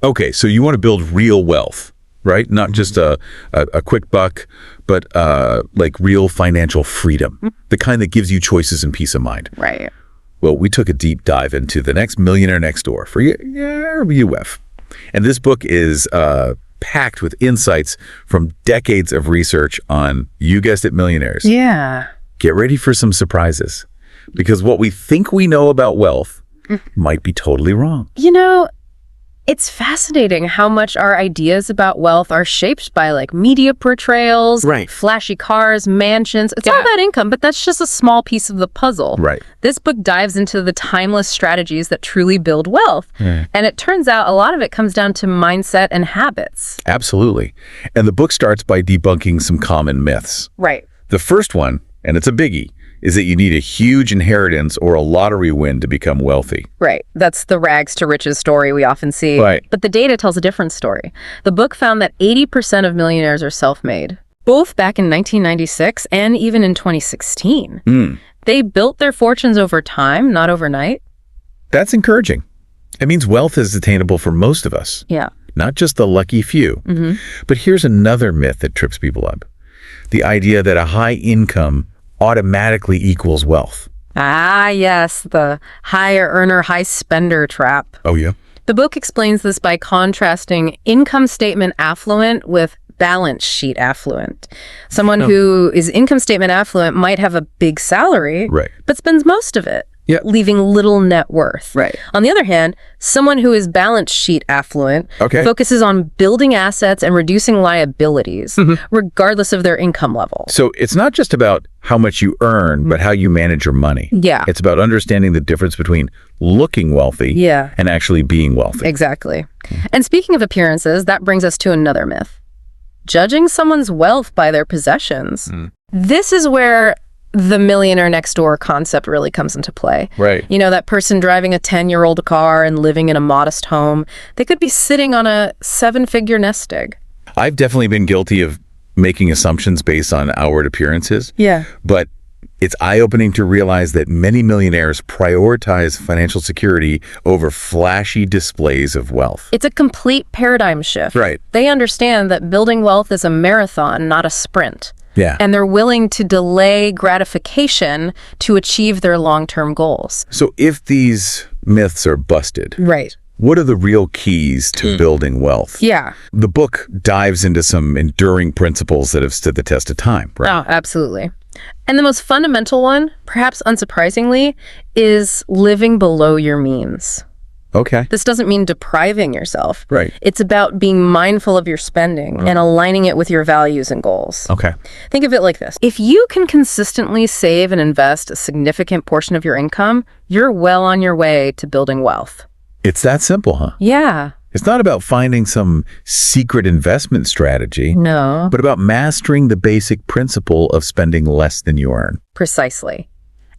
Okay, so you want to build real wealth, right? Not just a quick buck, but like real financial freedom, the kind that gives you choices and peace of mind. Right. Well, we took a deep dive into the next Millionaire Next Door for UF. And this book is packed with insights from decades of research on, you guessed it, millionaires. Yeah. Get ready for some surprises, because what we think we know about wealth might be totally wrong. You know, it's fascinating how much our ideas about wealth are shaped by like media portrayals, Right. flashy cars, mansions. It's all about income, but that's just a small piece of the puzzle. Right. This book dives into the timeless strategies that truly build wealth. And it turns out a lot of it comes down to mindset and habits. Absolutely. And the book starts by debunking some common myths. Right. The first one, and it's a biggie, is that you need a huge inheritance or a lottery win to become wealthy. Right. That's the rags to riches story we often see. Right. But the data tells a different story. The book found that 80% of millionaires are self-made, both back in 1996 and even in 2016. They built their fortunes over time, not overnight. That's encouraging. It means wealth is attainable for most of us, Yeah. not just the lucky few. But here's another myth that trips people up. The idea that a high income automatically equals wealth. Ah, yes, the higher earner, high spender trap. Oh, yeah? The book explains this by contrasting income statement affluent with balance sheet affluent. Someone who is income statement affluent might have a big salary, Right. but spends most of it, Yeah. leaving little net worth. Right. On the other hand, someone who is balance sheet affluent focuses on building assets and reducing liabilities, regardless of their income level. So it's not just about how much you earn, but how you manage your money. Yeah. It's about understanding the difference between looking wealthy and actually being wealthy. Exactly. And speaking of appearances, that brings us to another myth. Judging someone's wealth by their possessions. This is where the Millionaire Next Door concept really comes into play. Right. You know, that person driving a 10-year-old car and living in a modest home, they could be sitting on a 7-figure nest egg. I've definitely been guilty of making assumptions based on outward appearances. Yeah. But it's eye-opening to realize that many millionaires prioritize financial security over flashy displays of wealth. It's a complete paradigm shift. Right. They understand that building wealth is a marathon, not a sprint. Yeah. And they're willing to delay gratification to achieve their long-term goals. So if these myths are busted, Right. what are the real keys to building wealth? Yeah. The book dives into some enduring principles that have stood the test of time, right? Oh, absolutely. And the most fundamental one, perhaps unsurprisingly, is living below your means. Okay. This doesn't mean depriving yourself. Right. It's about being mindful of your spending and aligning it with your values and goals. Okay. Think of it like this. If you can consistently save and invest a significant portion of your income, you're well on your way to building wealth. It's that simple, huh? Yeah. It's not about finding some secret investment strategy, No. but about mastering the basic principle of spending less than you earn. Precisely.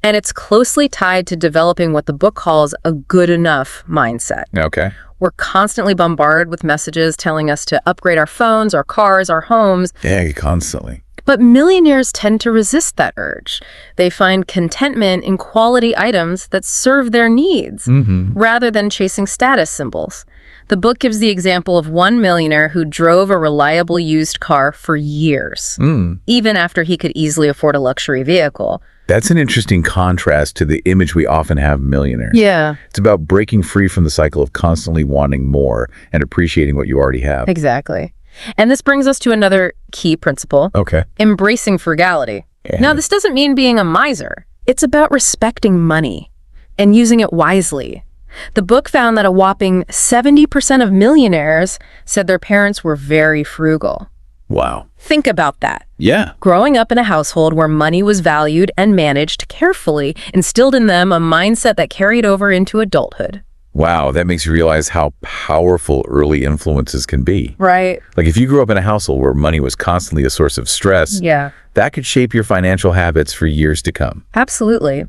And it's closely tied to developing what the book calls a good enough mindset. Okay. We're constantly bombarded with messages telling us to upgrade our phones, our cars, our homes. Yeah, constantly. But millionaires tend to resist that urge. They find contentment in quality items that serve their needs, rather than chasing status symbols. The book gives the example of one millionaire who drove a reliable used car for years, even after he could easily afford a luxury vehicle. That's an interesting contrast to the image we often have of millionaires. Yeah, It's about breaking free from the cycle of constantly wanting more and appreciating what you already have. exactly. And this brings us to another key principle, Okay. embracing frugality. Yeah. Now, this doesn't mean being a miser. It's about respecting money and using it wisely. The book found that a whopping 70% of millionaires said their parents were very frugal. Wow. Think about that. Yeah. Growing up in a household where money was valued and managed carefully instilled in them a mindset that carried over into adulthood. Wow, that makes you realize how powerful early influences can be. Right. Like if you grew up in a household where money was constantly a source of stress, Yeah, that could shape your financial habits for years to come. absolutely.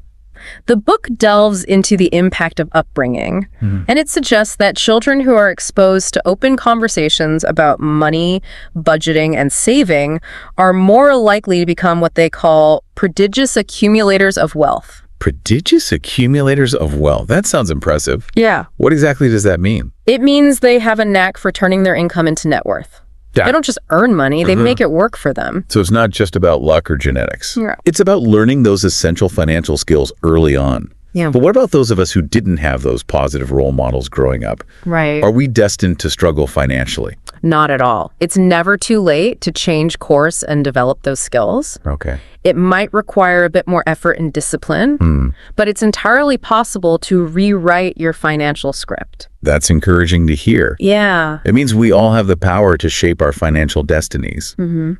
The book delves into the impact of upbringing, and it suggests that children who are exposed to open conversations about money, budgeting, and saving are more likely to become what they call prodigious accumulators of wealth. Prodigious accumulators of wealth. That sounds impressive. Yeah. What exactly does that mean? It means they have a knack for turning their income into net worth. Yeah. They don't just earn money, they make it work for them. So it's not just about luck or genetics. Yeah. It's about learning those essential financial skills early on. Yeah. But what about those of us who didn't have those positive role models growing up? Right. Are we destined to struggle financially? Not at all. It's never too late to change course and develop those skills. Okay. It might require a bit more effort and discipline, but it's entirely possible to rewrite your financial script. That's encouraging to hear. Yeah. It means we all have the power to shape our financial destinies,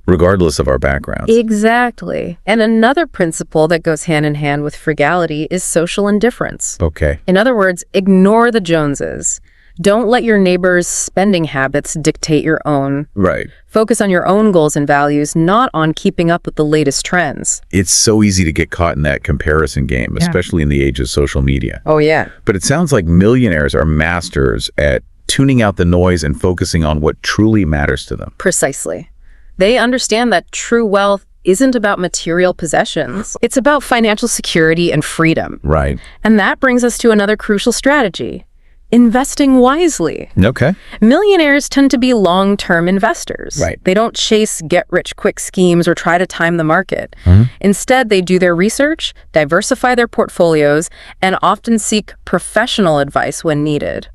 regardless of our backgrounds. Exactly. And another principle that goes hand in hand with frugality is social indifference. Okay. In other words, ignore the Joneses. Don't let your neighbor's spending habits dictate your own. Right. Focus on your own goals and values, not on keeping up with the latest trends. It's so easy to get caught in that comparison game, especially in the age of social media. Oh, yeah. But it sounds like millionaires are masters at tuning out the noise and focusing on what truly matters to them. Precisely. They understand that true wealth isn't about material possessions. It's about financial security and freedom. Right. And that brings us to another crucial strategy: investing wisely. Okay. Millionaires tend to be long-term investors. Right. They don't chase get-rich-quick schemes or try to time the market. Instead, they do their research, diversify their portfolios, and often seek professional advice when needed.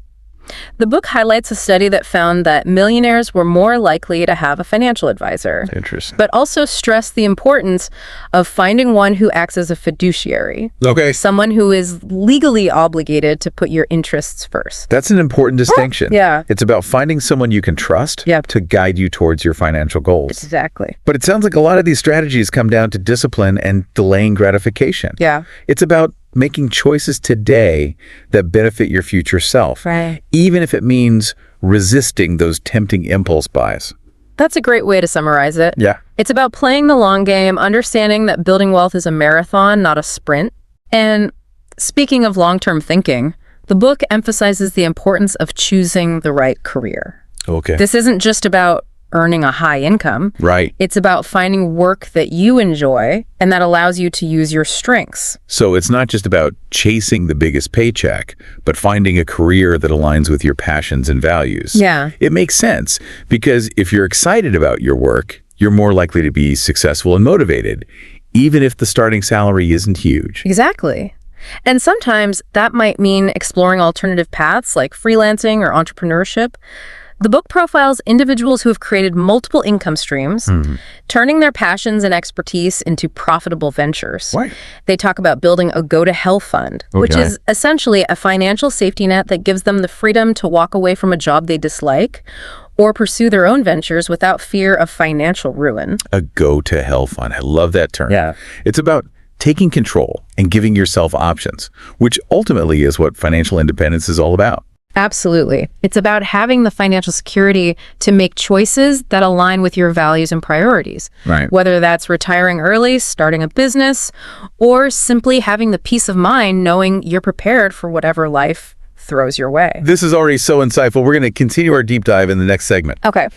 The book highlights a study that found that millionaires were more likely to have a financial advisor, Interesting. but also stressed the importance of finding one who acts as a fiduciary, Okay. someone who is legally obligated to put your interests first. That's an important distinction. Yeah. It's about finding someone you can trust Yep. to guide you towards your financial goals. Exactly. But it sounds like a lot of these strategies come down to discipline and delaying gratification. Yeah. It's about making choices today that benefit your future self, Right. even if it means resisting those tempting impulse buys. That's a great way to summarize it. Yeah. It's about playing the long game, understanding that building wealth is a marathon, not a sprint. And speaking of long-term thinking, the book emphasizes the importance of choosing the right career. Okay. This isn't just about earning a high income. Right. It's about finding work that you enjoy and that allows you to use your strengths. So it's not just about chasing the biggest paycheck, but finding a career that aligns with your passions and values. Yeah. It makes sense because if you're excited about your work, you're more likely to be successful and motivated, even if the starting salary isn't huge. Exactly. And sometimes that might mean exploring alternative paths like freelancing or entrepreneurship. The book profiles individuals who have created multiple income streams, turning their passions and expertise into profitable ventures. Right. They talk about building a go-to-hell fund, which Okay. is essentially a financial safety net that gives them the freedom to walk away from a job they dislike or pursue their own ventures without fear of financial ruin. A go-to-hell fund. I love that term. Yeah. It's about taking control and giving yourself options, which ultimately is what financial independence is all about. Absolutely. It's about having the financial security to make choices that align with your values and priorities. Right. Whether that's retiring early, starting a business, or simply having the peace of mind knowing you're prepared for whatever life throws your way. This is already so insightful. We're going to continue our deep dive in the next segment. Okay.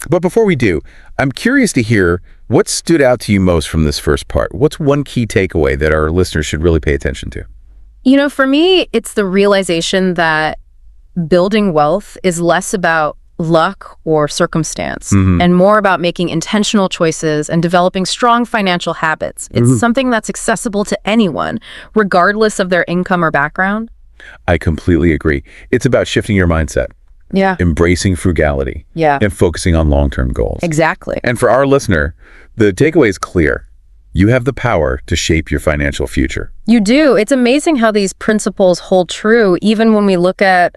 But before we do, I'm curious to hear what stood out to you most from this first part. What's one key takeaway that our listeners should really pay attention to? You know, for me, it's the realization that building wealth is less about luck or circumstance and more about making intentional choices and developing strong financial habits. It's something that's accessible to anyone, regardless of their income or background. I completely agree. It's about shifting your mindset, Yeah. embracing frugality, Yeah. and focusing on long-term goals. Exactly. And for our listener, the takeaway is clear. You have the power to shape your financial future. You do. It's amazing how these principles hold true even when we look at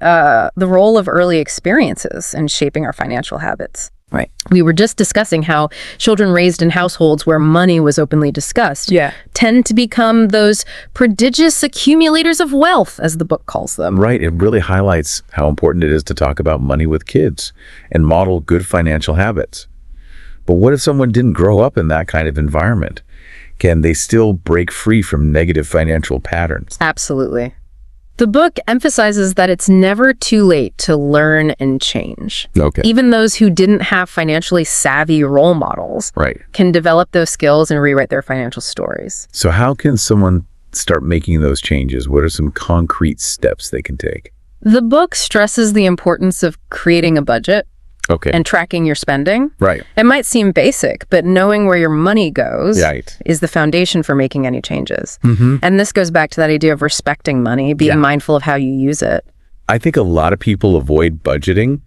the role of early experiences in shaping our financial habits. Right. We were just discussing how children raised in households where money was openly discussed tend to become those prodigious accumulators of wealth, as the book calls them. Right. It really highlights how important it is to talk about money with kids and model good financial habits. But what if someone didn't grow up in that kind of environment? Can they still break free from negative financial patterns? Absolutely. The book emphasizes that it's never too late to learn and change. Okay. Even those who didn't have financially savvy role models Right. can develop those skills and rewrite their financial stories. So how can someone start making those changes? What are some concrete steps they can take? The book stresses the importance of creating a budget Okay. and tracking your spending. Right. It might seem basic, but knowing where your money goes Right. is the foundation for making any changes. Mm-hmm. And this goes back to that idea of respecting money, being mindful of how you use it. I think a lot of people avoid budgeting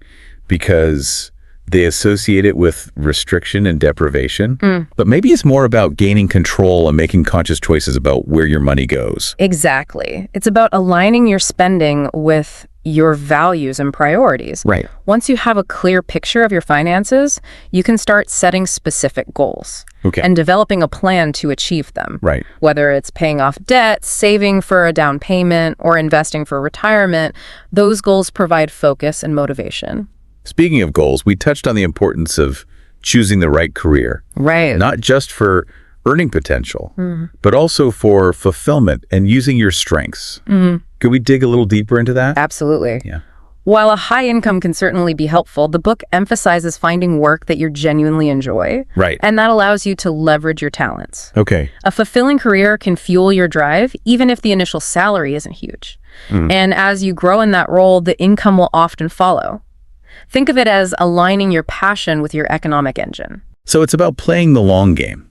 because they associate it with restriction and deprivation. But maybe it's more about gaining control and making conscious choices about where your money goes. Exactly. It's about aligning your spending with your values and priorities. Right. Once you have a clear picture of your finances, you can start setting specific goals Okay. and developing a plan to achieve them. Right. Whether it's paying off debt, saving for a down payment, or investing for retirement, those goals provide focus and motivation. Speaking of goals, we touched on the importance of choosing the right career, Right. not just for earning potential, but also for fulfillment and using your strengths. Could we dig a little deeper into that? Absolutely. Yeah. While a high income can certainly be helpful, the book emphasizes finding work that you genuinely enjoy. Right. And that allows you to leverage your talents. Okay. A fulfilling career can fuel your drive, even if the initial salary isn't huge. And as you grow in that role, the income will often follow. Think of it as aligning your passion with your economic engine. So it's about playing the long game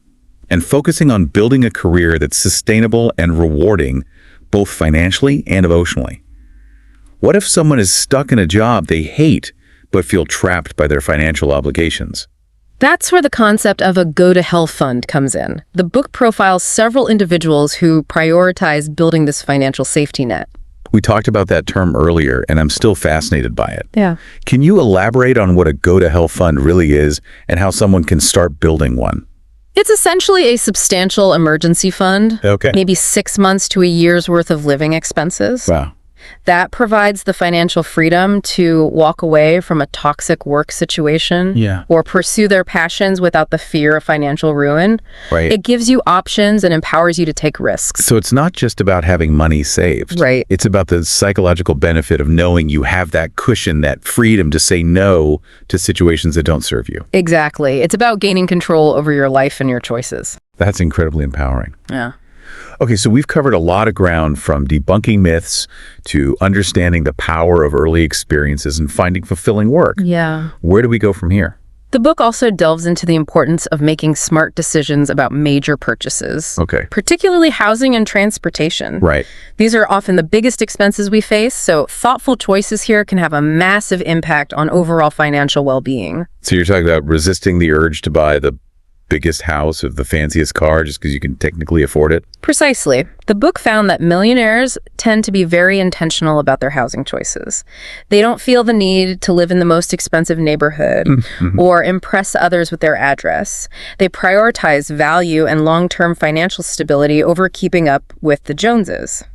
and focusing on building a career that's sustainable and rewarding, both financially and emotionally. What if someone is stuck in a job they hate but feel trapped by their financial obligations? That's where the concept of a go-to-hell fund comes in. The book profiles several individuals who prioritize building this financial safety net. We talked about that term earlier, and I'm still fascinated by it. Yeah. Can you elaborate on what a go-to-hell fund really is and how someone can start building one? It's essentially a substantial emergency fund. Okay. Maybe 6 months to a year's worth of living expenses. Wow. That provides the financial freedom to walk away from a toxic work situation or pursue their passions without the fear of financial ruin. Right. It gives you options and empowers you to take risks. So it's not just about having money saved. Right. It's about the psychological benefit of knowing you have that cushion, that freedom to say no to situations that don't serve you. Exactly. It's about gaining control over your life and your choices. That's incredibly empowering. Yeah. Okay, so we've covered a lot of ground from debunking myths to understanding the power of early experiences and finding fulfilling work. Yeah. Where do we go from here? The book also delves into the importance of making smart decisions about major purchases. Okay. Particularly housing and transportation. Right. These are often the biggest expenses we face, so thoughtful choices here can have a massive impact on overall financial well-being. So you're talking about resisting the urge to buy the biggest house or the fanciest car just because you can technically afford it? Precisely. The book found that millionaires tend to be very intentional about their housing choices. They don't feel the need to live in the most expensive neighborhood or impress others with their address. They prioritize value and long-term financial stability over keeping up with the Joneses.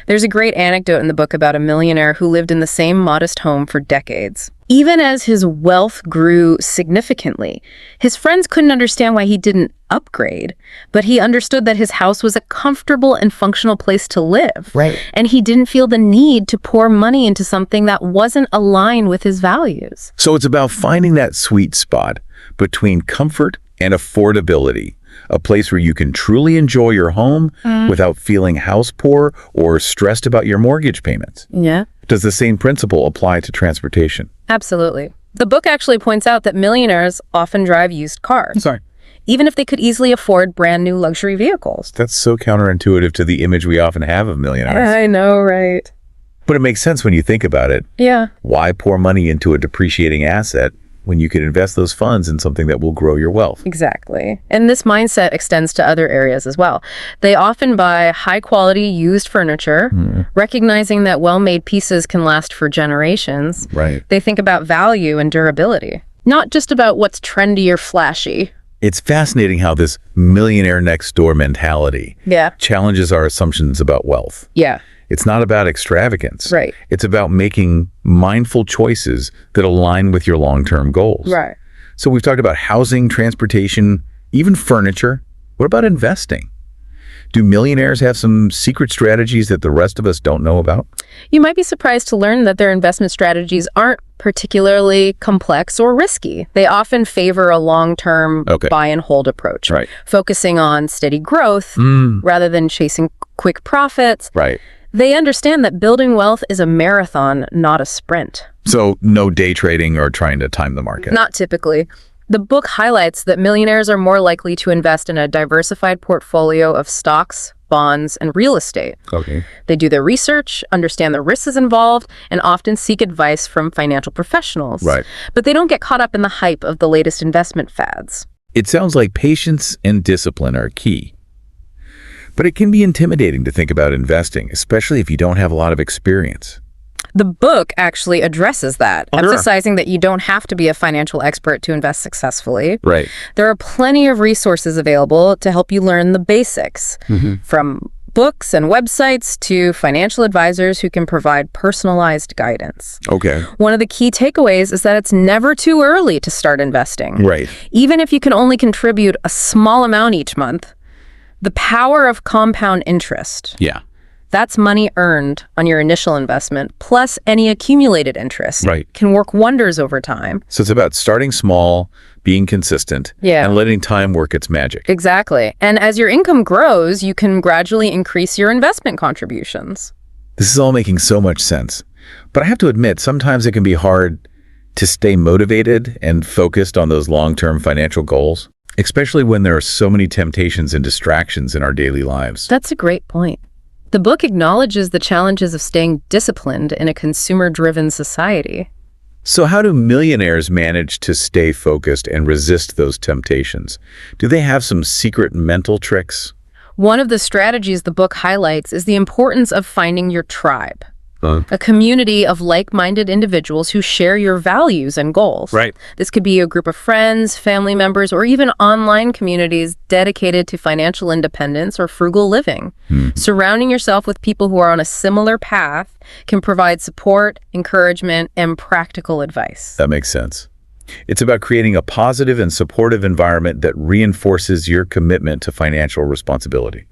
There's a great anecdote in the book about a millionaire who lived in the same modest home for decades. Even as his wealth grew significantly, his friends couldn't understand why he didn't upgrade, but he understood that his house was a comfortable and functional place to live. Right. And he didn't feel the need to pour money into something that wasn't aligned with his values. So it's about finding that sweet spot between comfort and affordability, a place where you can truly enjoy your home without feeling house poor or stressed about your mortgage payments. Yeah. Does the same principle apply to transportation? Absolutely. The book actually points out that millionaires often drive used cars, Sorry. even if they could easily afford brand new luxury vehicles. That's so counterintuitive to the image we often have of millionaires. I know, right? But it makes sense when you think about it. Yeah. Why pour money into a depreciating asset when you can invest those funds in something that will grow your wealth? Exactly. And this mindset extends to other areas as well. They often buy high-quality used furniture, recognizing that well-made pieces can last for generations. Right. They think about value and durability, not just about what's trendy or flashy. It's fascinating how this millionaire next door mentality challenges our assumptions about wealth. Yeah. It's not about extravagance. Right. It's about making mindful choices that align with your long-term goals. Right. So we've talked about housing, transportation, even furniture. What about investing? Do millionaires have some secret strategies that the rest of us don't know about? You might be surprised to learn that their investment strategies aren't particularly complex or risky. They often favor a long-term buy and hold approach, focusing on steady growth rather than chasing quick profits. They understand that building wealth is a marathon, not a sprint. So no day trading or trying to time the market? Not typically. The book highlights that millionaires are more likely to invest in a diversified portfolio of stocks, bonds, and real estate. They do their research, understand the risks involved, and often seek advice from financial professionals. But they don't get caught up in the hype of the latest investment fads. It sounds like patience and discipline are key. But it can be intimidating to think about investing, especially if you don't have a lot of experience. The book actually addresses that, emphasizing that you don't have to be a financial expert to invest successfully. There are plenty of resources available to help you learn the basics, from books and websites to financial advisors who can provide personalized guidance. One of the key takeaways is that it's never too early to start investing. Even if you can only contribute a small amount each month, the power of compound interest. That's money earned on your initial investment, plus any accumulated interest, can work wonders over time. So it's about starting small, being consistent, and letting time work its magic. Exactly. And as your income grows, you can gradually increase your investment contributions. This is all making so much sense. But I have to admit, sometimes it can be hard to stay motivated and focused on those long-term financial goals, especially when there are so many temptations and distractions in our daily lives. That's a great point. The book acknowledges the challenges of staying disciplined in a consumer-driven society. So how do millionaires manage to stay focused and resist those temptations? Do they have some secret mental tricks? One of the strategies the book highlights is the importance of finding your tribe. A community of like-minded individuals who share your values and goals. This could be a group of friends, family members, or even online communities dedicated to financial independence or frugal living. Surrounding yourself with people who are on a similar path can provide support, encouragement, and practical advice. That makes sense. It's about creating a positive and supportive environment that reinforces your commitment to financial responsibility.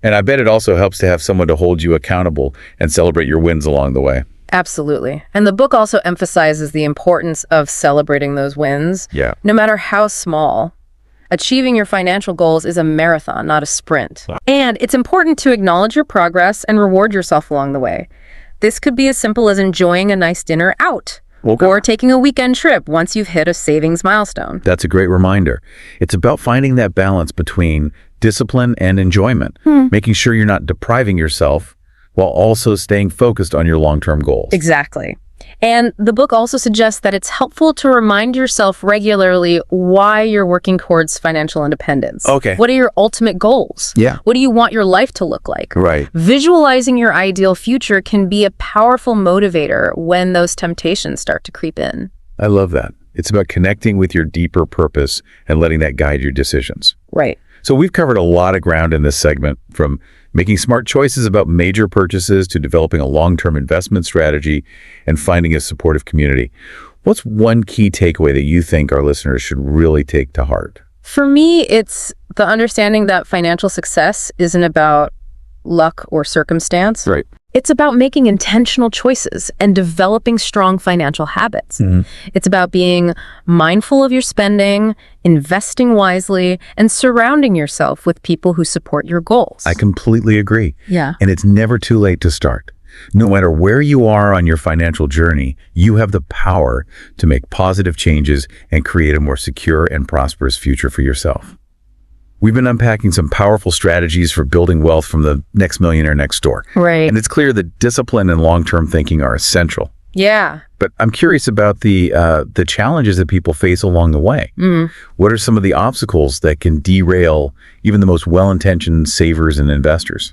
And I bet it also helps to have someone to hold you accountable and celebrate your wins along the way. Absolutely. And the book also emphasizes the importance of celebrating those wins, no matter how small. Achieving your financial goals is a marathon, not a sprint. And it's important to acknowledge your progress and reward yourself along the way. This could be as simple as enjoying a nice dinner out, or taking a weekend trip once you've hit a savings milestone. That's a great reminder. It's about finding that balance between discipline and enjoyment, making sure you're not depriving yourself while also staying focused on your long-term goals. Exactly. And the book also suggests that it's helpful to remind yourself regularly why you're working towards financial independence. What are your ultimate goals? What do you want your life to look like? Visualizing your ideal future can be a powerful motivator when those temptations start to creep in. I love that. It's about connecting with your deeper purpose and letting that guide your decisions. So we've covered a lot of ground in this segment, from making smart choices about major purchases to developing a long-term investment strategy and finding a supportive community. What's one key takeaway that you think our listeners should really take to heart? For me, it's the understanding that financial success isn't about luck or circumstance. It's about making intentional choices and developing strong financial habits. It's about being mindful of your spending, investing wisely, and surrounding yourself with people who support your goals. I completely agree. And it's never too late to start. No matter where you are on your financial journey, you have the power to make positive changes and create a more secure and prosperous future for yourself. We've been unpacking some powerful strategies for building wealth from the next Millionaire Next Door. And it's clear that discipline and long-term thinking are essential. But I'm curious about the challenges that people face along the way. What are some of the obstacles that can derail even the most well-intentioned savers and investors?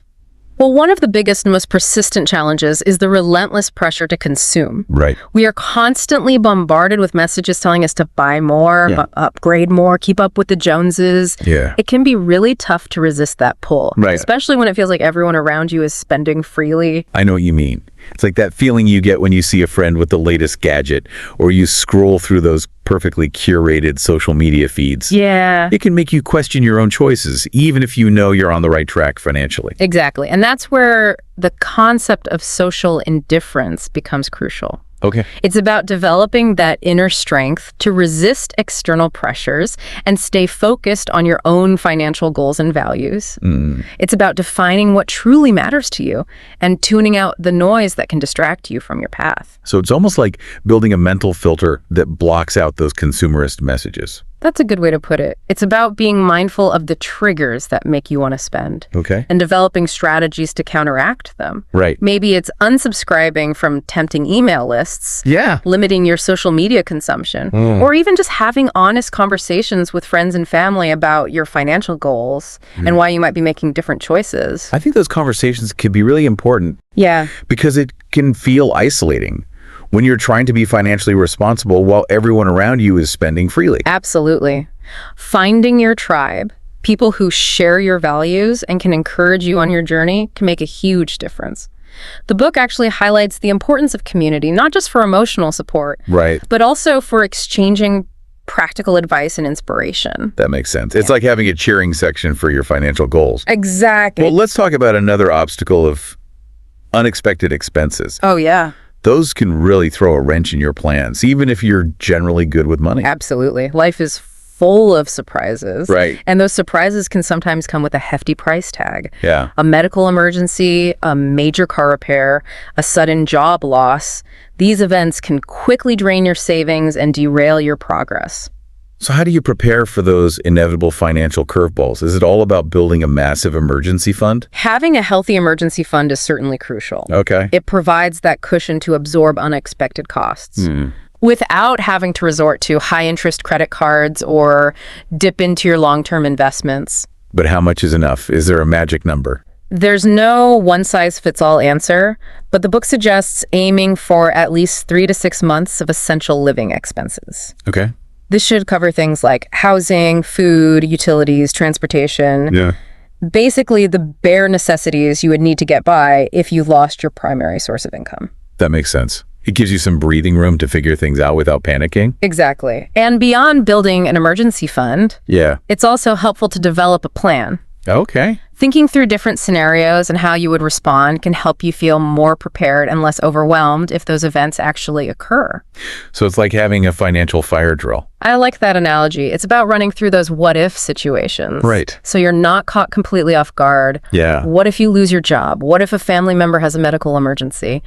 Well, one of the biggest and most persistent challenges is the relentless pressure to consume. We are constantly bombarded with messages telling us to buy more, upgrade more, keep up with the Joneses. It can be really tough to resist that pull, especially when it feels like everyone around you is spending freely. I know what you mean. It's like that feeling you get when you see a friend with the latest gadget, or you scroll through those perfectly curated social media feeds. It can make you question your own choices, even if you know you're on the right track financially. Exactly. And that's where the concept of social indifference becomes crucial. Okay. It's about developing that inner strength to resist external pressures and stay focused on your own financial goals and values. It's about defining what truly matters to you and tuning out the noise that can distract you from your path. So it's almost like building a mental filter that blocks out those consumerist messages. That's a good way to put it. It's about being mindful of the triggers that make you want to spend. Okay. And developing strategies to counteract them. Right. Maybe it's unsubscribing from tempting email lists. Yeah. Limiting your social media consumption, or even just having honest conversations with friends and family about your financial goals and why you might be making different choices. I think those conversations can be really important Yeah. because it can feel isolating when you're trying to be financially responsible while everyone around you is spending freely. Absolutely. Finding your tribe, people who share your values and can encourage you on your journey, can make a huge difference. The book actually highlights the importance of community, not just for emotional support, Right. but also for exchanging practical advice and inspiration. That makes sense. It's like having a cheering section for your financial goals. Exactly. Well, let's talk about another obstacle of unexpected expenses. Oh, yeah. Those can really throw a wrench in your plans, even if you're generally good with money. Absolutely. Life is full of surprises. Right. And those surprises can sometimes come with a hefty price tag. Yeah. A medical emergency, a major car repair, a sudden job loss. These events can quickly drain your savings and derail your progress. So how do you prepare for those inevitable financial curveballs? Is it all about building a massive emergency fund? Having a healthy emergency fund is certainly crucial. Okay. It provides that cushion to absorb unexpected costs. Without having to resort to high-interest credit cards or dip into your long-term investments. But how much is enough? Is there a magic number? There's no one-size-fits-all answer, but the book suggests aiming for at least 3 to 6 months of essential living expenses. Okay. This should cover things like housing, food, utilities, transportation. Yeah. Basically, the bare necessities you would need to get by if you lost your primary source of income. That makes sense. It gives you some breathing room to figure things out without panicking. Exactly. And beyond building an emergency fund, Yeah. it's also helpful to develop a plan. Okay. Thinking through different scenarios and how you would respond can help you feel more prepared and less overwhelmed if those events actually occur. So it's like having a financial fire drill. I like that analogy. It's about running through those what-if situations. Right. So you're not caught completely off guard. Yeah. What if you lose your job? What if a family member has a medical emergency?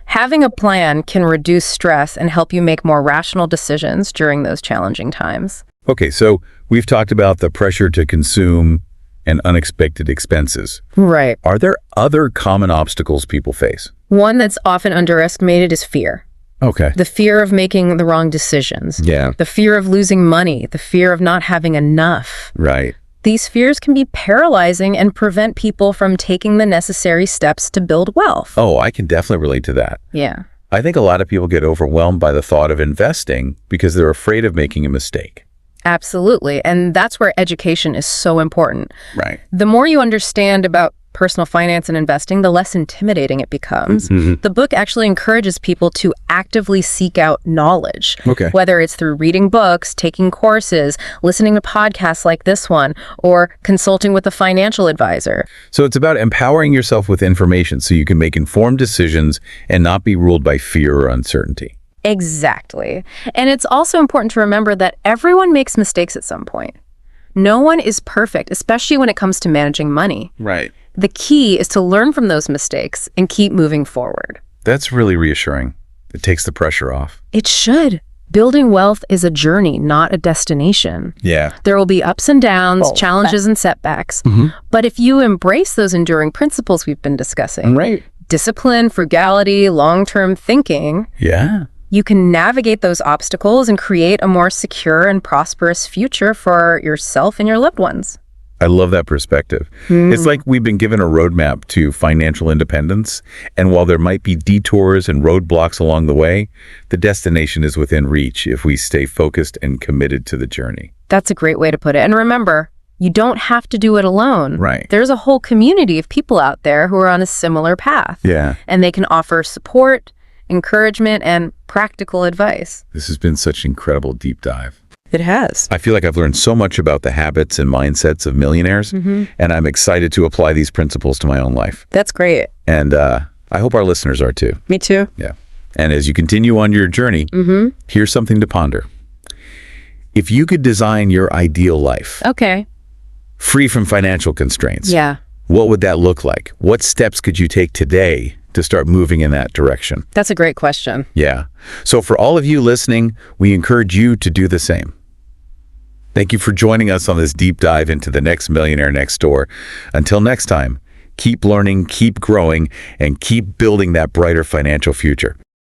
Having a plan can reduce stress and help you make more rational decisions during those challenging times. Okay, so we've talked about the pressure to consume and unexpected expenses. Right. Are there other common obstacles people face? One that's often underestimated is fear. Okay. The fear of making the wrong decisions. Yeah. The fear of losing money. The fear of not having enough. Right. These fears can be paralyzing and prevent people from taking the necessary steps to build wealth. Oh, I can definitely relate to that. Yeah. I think a lot of people get overwhelmed by the thought of investing because they're afraid of making a mistake. Absolutely. And that's where education is so important. Right. The more you understand about personal finance and investing, the less intimidating it becomes. The book actually encourages people to actively seek out knowledge. Okay. Whether it's through reading books, taking courses, listening to podcasts like this one, or consulting with a financial advisor. So it's about empowering yourself with information so you can make informed decisions and not be ruled by fear or uncertainty. Exactly. And it's also important to remember that everyone makes mistakes at some point. No one is perfect, especially when it comes to managing money. Right. The key is to learn from those mistakes and keep moving forward. That's really reassuring. It takes the pressure off. It should. Building wealth is a journey, not a destination. Yeah. There will be ups and downs, challenges and setbacks. But if you embrace those enduring principles we've been discussing, Right. discipline, frugality, long-term thinking, Yeah. you can navigate those obstacles and create a more secure and prosperous future for yourself and your loved ones. I love that perspective. It's like we've been given a roadmap to financial independence, and while there might be detours and roadblocks along the way, the destination is within reach if we stay focused and committed to the journey. That's a great way to put it. And remember, you don't have to do it alone. Right. There's a whole community of people out there who are on a similar path. Yeah. And they can offer support, encouragement, and practical advice. This has been such an incredible deep dive. It has. I feel like I've learned so much about the habits and mindsets of millionaires, and I'm excited to apply these principles to my own life. That's great. And I hope our listeners are too. Me too. Yeah. And as you continue on your journey, here's something to ponder. If you could design your ideal life, Okay. free from financial constraints, Yeah. what would that look like? What steps could you take today to start moving in that direction? That's a great question. Yeah. So for all of you listening, we encourage you to do the same. Thank you for joining us on this deep dive into the next Millionaire Next Door. Until next time, keep learning, keep growing, and keep building that brighter financial future.